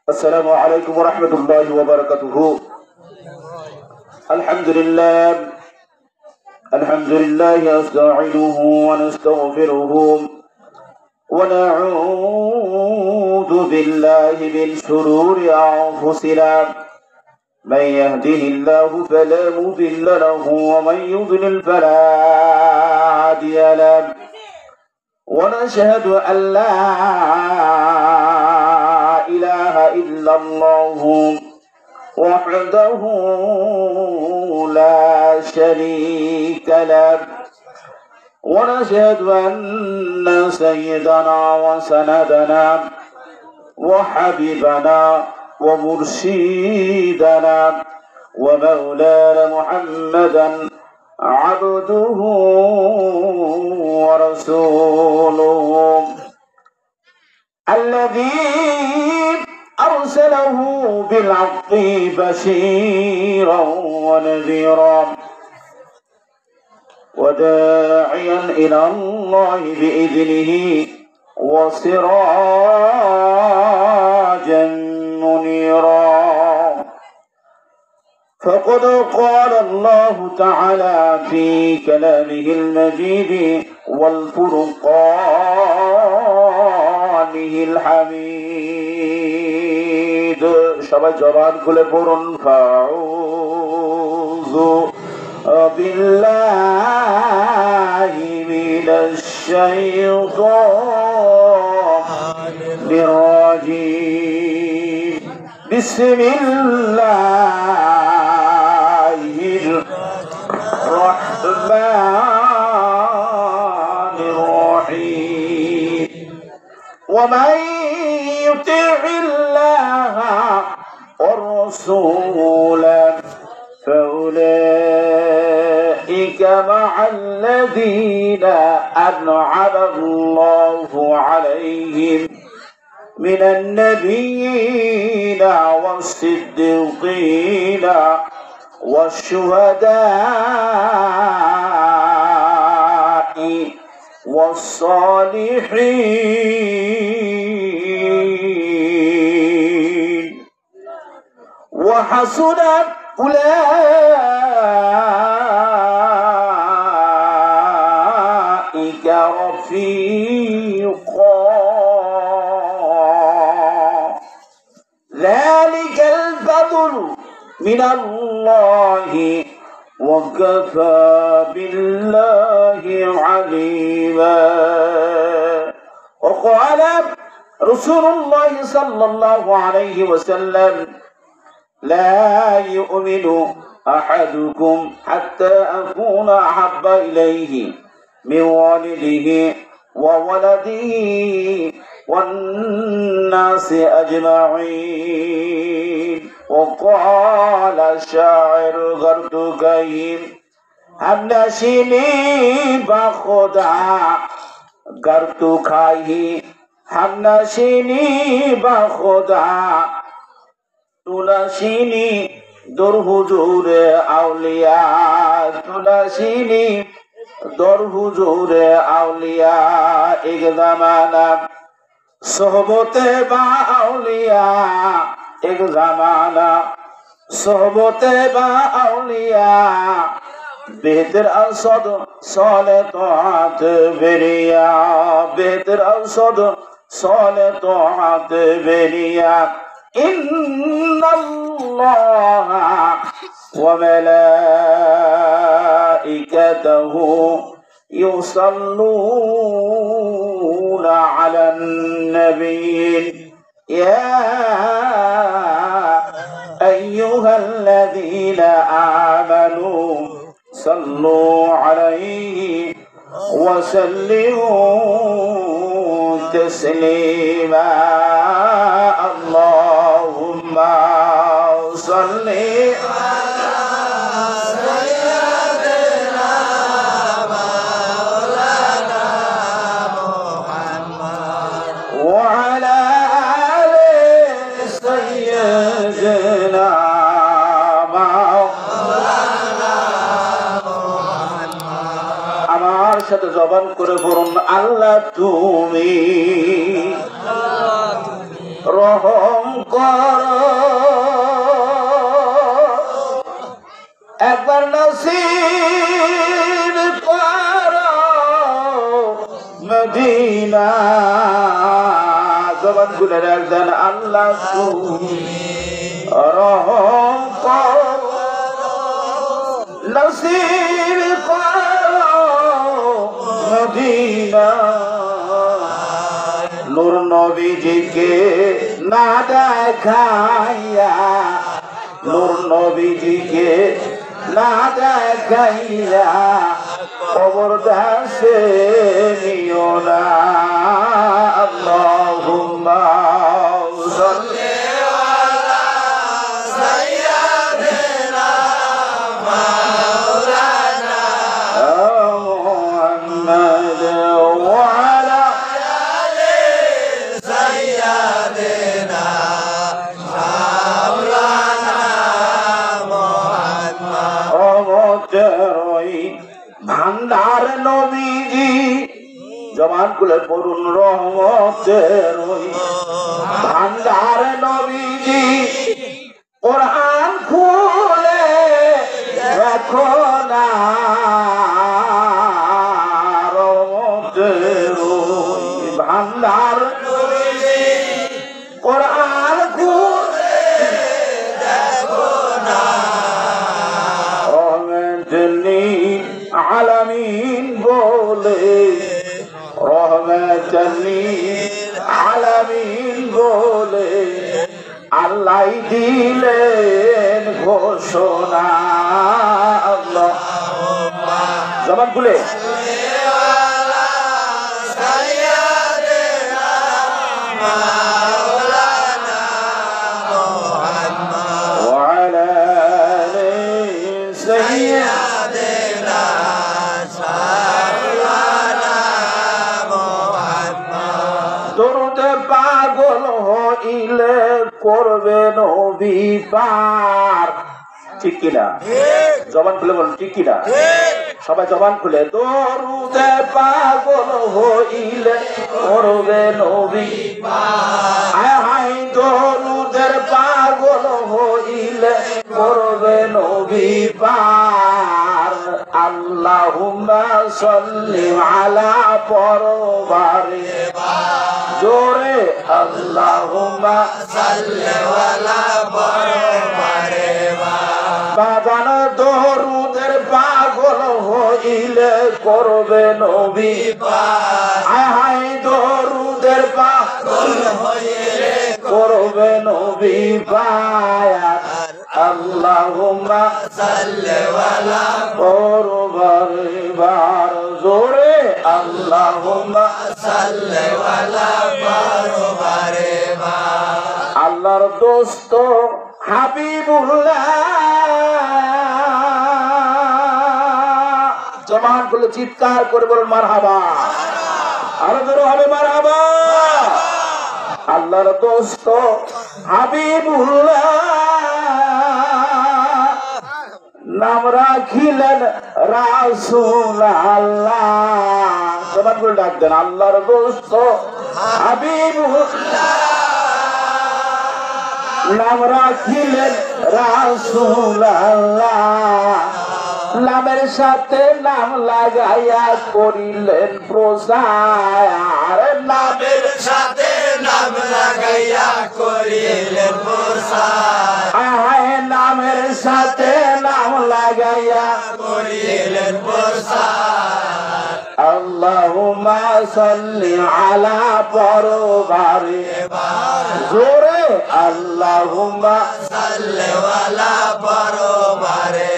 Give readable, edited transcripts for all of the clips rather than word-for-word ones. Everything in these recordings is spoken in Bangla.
السلام عليكم ورحمة الله وبركاته. الحمد لله أستعينه ونستغفره ونعوذ بالله من شرور أنفسنا، من يهده الله فلا مضل له ومن يضلل فلا هادي له، ونشهد أن لا إله إلا الله وحده لا شريك له، ونشهد أن سيدنا وسندنا وحبيبنا ومرشدنا ومولانا محمدا عبده ورسوله الذي أرسله بالحق بشيرا ونذيرا وداعيا إلى الله بإذنه وسراجا منيرا. فقد قال الله تعالى في كلامه المجيد والفرقانه الحميد. সবাই জবান খুলে পড়ুন ফাউযু বিল্লাহি মিনাশ শাইতানির রাজীম। বিসমিল্লাহির রহমানির রহিম। ومن يطع الله والرسول فأولئك مع الذين أنعم الله عليهم من النبيين والصديقين والشهداء والصالحين وحسن أولئك رفيقا. ذلك الفضل من الله وكفى بالله عليما. وقال رسول الله صلى الله عليه وسلم لا يؤمن أحدكم حتى أكون أحب إليه من والده وولده والناس أجمعين. وقال الشاعر غرتكيم همنشيني بخدا غرتو خاي همنشيني بخدا تنشيني در حضور أولياء تنشيني در حضور أولياء ایک زمانہ صحبت با أولياء ایک زمانہ صحبت با أولياء بہتر اوسط صالح طاعت بریا بہتر اوسط صالح طاعت بریا. إن الله وملائكته يصلون على النبي يا أيها الذين آمنوا صلوا عليه وسلموا تسليما. اللهم صل على سيدنا مولانا محمد وعلى آل سيدنا مولانا محمد. আমার সাথে জবান করে বলুন আল্লাহ তুমি রহম করো, একবার নসিব করো মদিনা। জবান খুলে রাখবেন, আল্লাহ তুমি রহম করো, নসিব করো মদিনা। নূর নবীজিকে না দেখাইয়া, নূর নবীজিকে না দেখাইয়া কবর দাসে নিও না। আল্লাহুম্মা সাল্লি আলা সাইয়্যিদিনা মাওলানা মুহাম্মদ ওয়া আলা আলি সাইয়্যিদিনা মাওলানা মুহাম্মদ। ভান্ডার নবীজি, জবান খুলে পড়ুন, রহমতের ভান্ডার নবীজি। কোরআন খুলে দেখো না, রহমতের ভান্ডার নবীজি। কোরআন খুলে দেখো না, আলামিন বলে, রহমাতুল্লিল আলামিন বলে আল্লাহ দিলেন ঘোষণা। আল্লাহ জবান খুলে পাগল হইলে করবে নবী পার। ঠিক কিনা? জবান খুলে বলুন, ঠিক কিনা? সবাই জবান খুলে। দরুদে পাগল হইলে করবে নবী পার। হায় হায় দরুদের পাগল হইলে করবে নবী পার। আল্লাহুম্মা সাল্লি আলা পরবারে জোরে, আল্লাহুম্মা সাল্লি আলা পরবারে বাজান। দরুদের পাগল হইলে করবে নবী পার। হায় হায় দরুদের পাগল হইলে করবে নবী পার। আল্লাহুম্মা সাল্লি আলা পরবারে বার জোরে, আল্লাহুম্মা সাল্লি আলা পরবারে বার। আল্লাহর দোস্ত হাবিবুল্লাহ, জবান খুলে চিৎকার করে বলুন মারহাবা। আরো জোরে হবে মারহাবা। আল্লাহর দোস্ত হাবিবুল্লাহ নাম রাখিলেন রাসূল আল্লাহ। জবান খুলে ডাক দেন, আল্লাহর দোস্ত হাবিবুল্লাহ নাম রাখিলেন রাসূল আল্লাহ। নামের সাথে নাম লাগাইয়া করিলেন প্রচার। নামের সাথে নাম লাগাইয়া করিলেন প্রচার। নামের সাথে নাম লাগাইয়া করিলেন প্রচার। আল্লাহুম্মা সাল্লি আলা পরবারে জোরে, আল্লাহুম্মা সাল্লি আলা পরবারে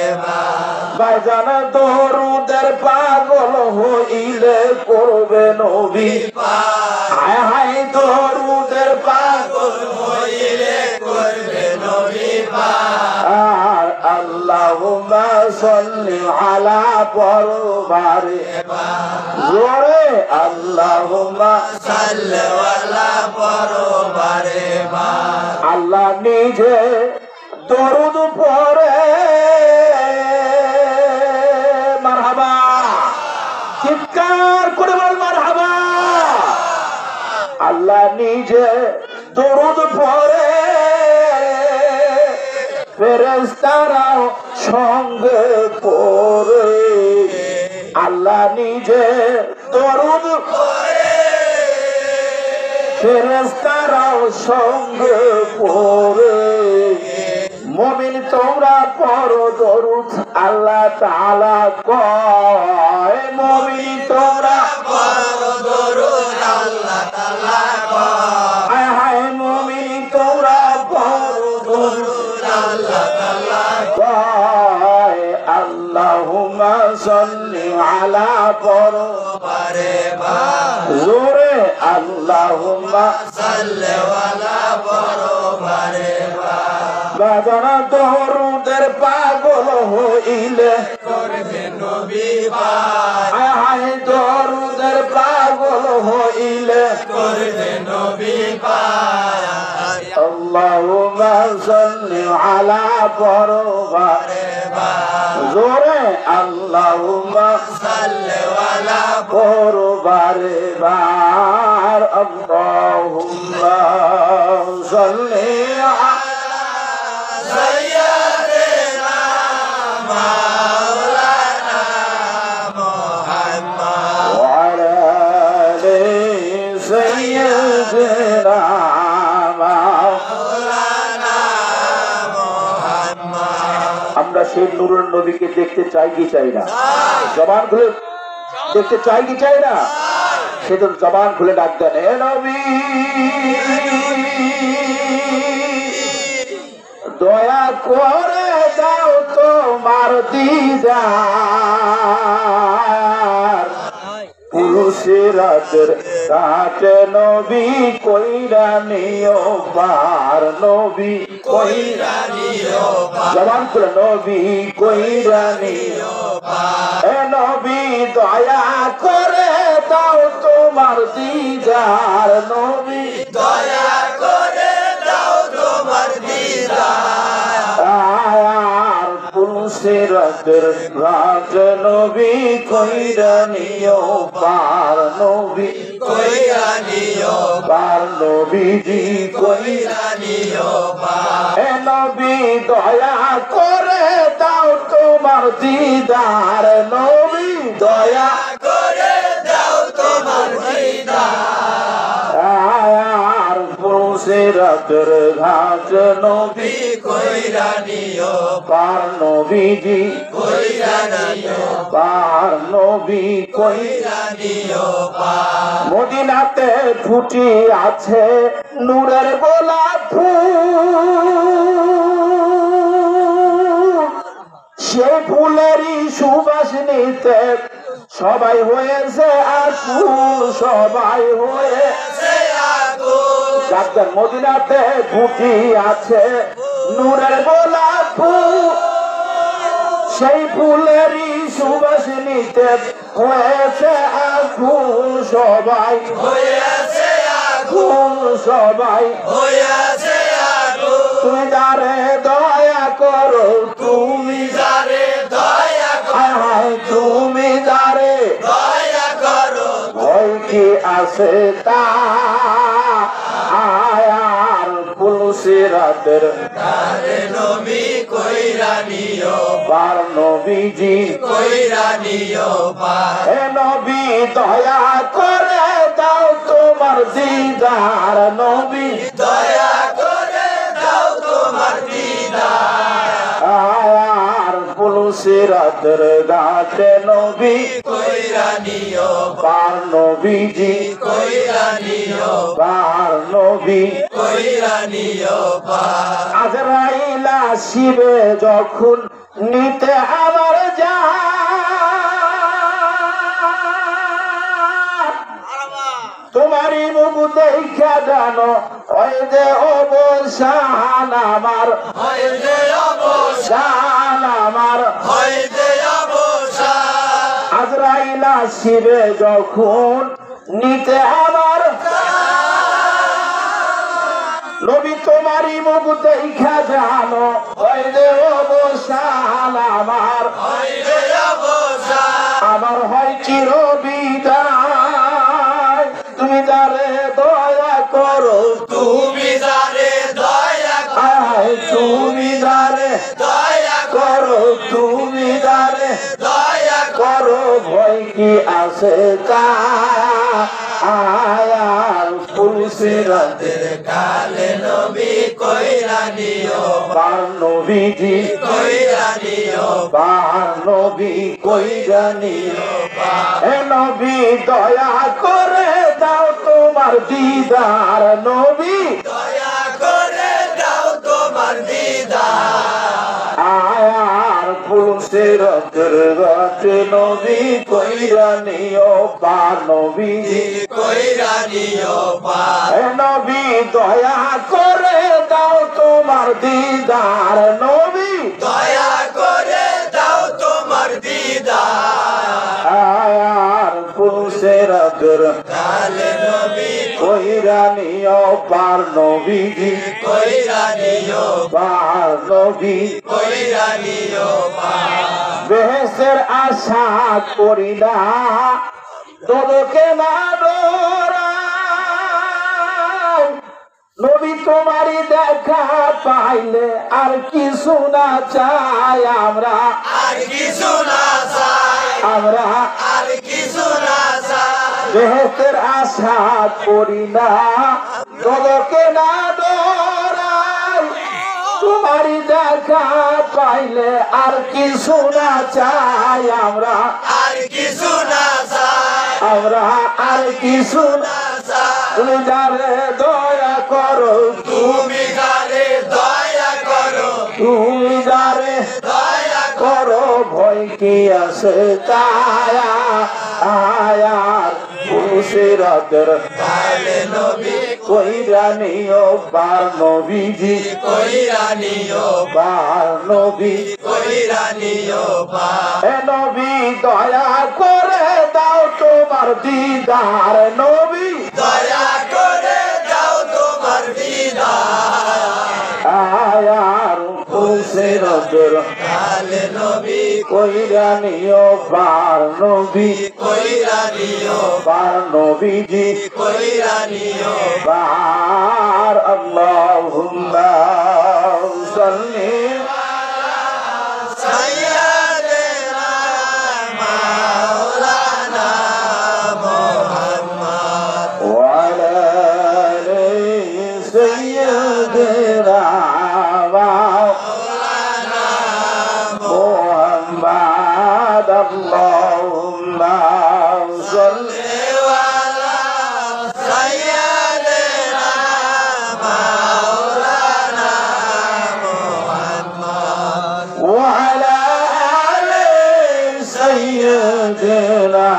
ভাইজান। দরুদের পাগল হইলে করবে নবী পার। হায় হায় দরুদের পাগল হইলে করবে নবী পার। আল্লাহুম্মা সাল্লি আলা পরবারে জোরে, আল্লাহুম্মা সাল্লি আলা পরবারে। আল্লাহ নিজে দরুদ পড়ে, মারহাবা। চিৎকার করে বল মারহাবা। আল্লাহ নিজে দরুদ পড়ে ফেরেশতারাও সঙ্গে পড়ে আল্লাহ নিজে দরুদ পড়ে ফেরেশতারাও সঙ্গে পড়ে মুমিন তোমরা পড়ো দরুদ আল্লাহ তাআলা কয় মুমিন তোমরা পড়ো দরুদ আল্লাহ তাআলা কয় হায় হায় মুমিন তোমরা পড়ো দরুদ আল্লাহ তাআলা কয় আল্লাহুম্মা সাল্লি আলা পড়ো বারে বার জোরে আল্লাহুম্মা সাল্লি আলা পড়ো বারে বাজানা দরুদের পাগল হইলে করবে নবী পায় হায় দরুদের পাগল হইলে করবে নবী পায় আল্লাহুম্মা সাল্লি আলা পরবারে জোরে আল্লাহুম্মা সাল্লি আলা পরবারে বার আল্লাহুম্মা সাল্লি আলা سيدنا مولانا محمد وعلى آل سيدنا مولانا محمد আমরা সেই নূরের নবীকে দেখতে চাই কি চাই না জবান খুলে দেখতে চাই কি চাই না সেটা জবান খুলে ডাক দেন এ নবী দয়া করে দাও তোমার দিদার পুরুষেরাদের কাটে নবী কইরা নিও পার নবী কইরা নিও জবান খুলে নবী কইরা নিও পার এ নবী দয়া করে দাও তোমার দিদার নবী দয়া করে দাও তোমার দিদার পুরুষেরাদের রাজ নবী কইরা নিও পার নবী কইরা নিও পার নবীজি কইরা নিও পার এ নবী দয়া করে দাও তোমার দিদার নবী দয়া করে দাও তোমার দিদার পুরুষেরাদের ঘাট নবী কইরা নিও পার নবীজি কইরা নিও পার নবী কইরা নিও পার মদিনাতে ফুটি আছে নূরের গোলাপ ফুল সেই ফুলেরই সুবাস নিতে সবাই হয়েছে আকুল সবাই হয়েছে আকুল যাদের মদিনাতে ফুটি আছে নূরের গোলাপ ফুল সেই ফুলেরই সুবাস নিতে হয়েছে আকুল সবাই হয়েছে আকুল সবাই হয়েছে আকুল তুমি যারে দয়া করো তুমি যারে দয়া করো হায় তুমি যারে দয়া করো ভয় কি আছে তা আয়ার পুলসিরাতের তারে নবী কইরা নিও পার নবীজি কইরা নিও পার হে নবী দয়া করে দাও তোমার দিদার নবী দয়া করে দাও তোমার দিদার আয়ার পুলসিরাতের ঘাটে নবী কইরা নিও পার নবীজি কইরা নিও পার নবী কইরা নিও পার আজরাইল আসিবে যখন নিতে আমার জান তোমারই মুখ দেখা জানো ওই যে অবসান আমার ওই যে অবসান আমার ওই যে অবসান আজরাইল আসিবে যখন নিতে আমার নবী তোমারই মুখ দেখা জানো ওই যে অবসান আমার ওই যে অবসান আমার হয় চির বিদায় তুমি যারে দয়া করো তুমি কি আছে তা আয়ার ফুলসিরাতের কালে নবী কইরা নিও বার নবীজি কইরা নিও বার নবী কইরা নিও হে নবী দয়া করে দাও তোমার দিদার নবী দয়া করে দাও তোমার দিদার আয়ার ফুলসিরাতের রাতে নবী কইরা নিও বার নবীজি কইরা নিও পার হে নবী দয়া করে দাও তোমার দিদার নবী দয়া করে দাও তোমার দিদার আয়ার ফুলসিরাতের কালে নবী কইরা নিও বার নবীজি কইরা নিও বার নবী কইরা নিও পার বেহেশের আশা করি না তোকে না ডরাই নবী তোমারই দেখা পাইলে আর কিছু না চাই আমরা আর কিছু না চাই আমরা আর কিছু না চাই বেহেশের আশা করি না তোকে না ডরাই তোমারই দেখা পাইলে আর কিছু না চাই আমরা আর কিছু না চাই আমরা আর কিছু না চাই তুমি যারে দয়া করো তুমি যারে দয়া করো তুমি যারে দয়া করো ভয় কি আছে তায়া আয়ার ফুলসিরাতের কালে নবী কইরা নিও বার নবীজি কইরা নিও বার নবী কইরা নিও পার হে নবী দয়া করে দাও তোমার দিদার নবী দয়া করে দাও তোমার দিদার আয়ার ফুলসিরাতের কালে নবী কইরা নিও বার নবী কইরা নিও বার নবীজি কইরা নিও বার আল্লাহুম্মা সাল্লি সাইয়্যিদানা মাওলানা মুহাম্মদ وعلى آل سيدنا محمد اللهم صل على سيدنا مولانا محمد وعلى آل سيدنا